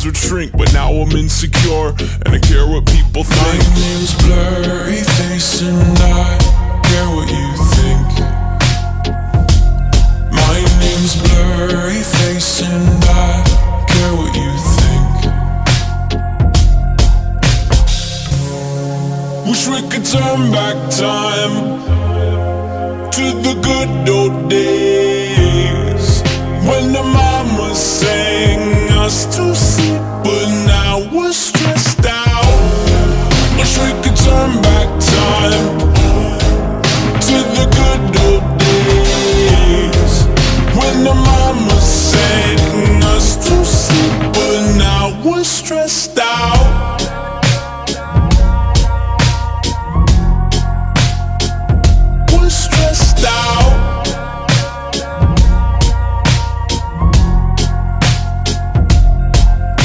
size would shrink, but now I'm insecure and I care what people think. My name's Blurry Face and I care what you think. My name's Blurry Face and I care what you think. Wish we could turn back time to the good old days when the mama sang us to sleep, but now we're stressed out. Wish we could turn back time to the good old days when the mama sang us to sleep, but now we're stressed out.